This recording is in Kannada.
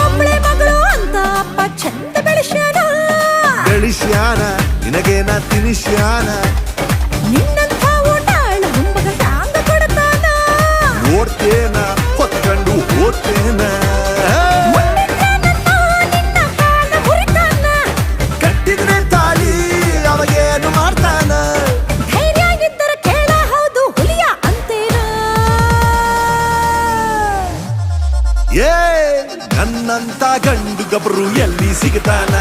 ಒಬ್ಬಳೆ ಮಗಳು ಅಂತ ಅಪ್ಪ ಚಂದ ಬೆಳೆಸ್ಯಾನ ನಿನಗೇನ ತಿನಿಸ್ಯಾನ ನಿನ್ನಂಥ ಊಟಾಳ ಹುಂಬಗ ಹ್ಯಾಂಗ ಕೊಡ್ತಾನ ನೋಡ್ತೇನ ಹೊತ್ಕೊಂಡು ಹೋಗ್ತೇನ ಕಟ್ಟಿದ್ರೆ ತಾಳಿ ಅವಾಗೇನು ಮಾಡ್ತಾನ ಧೈರ್ಯ ಇದ್ದರೆ ಕೇಳ ಹೌದು ಹುಲಿಯ ಅಂತೇನ ನನ್ನಂತ ಗಂಡು ಗಬ್ರು ಎಲ್ಲಿ ಸಿಗ್ತಾನ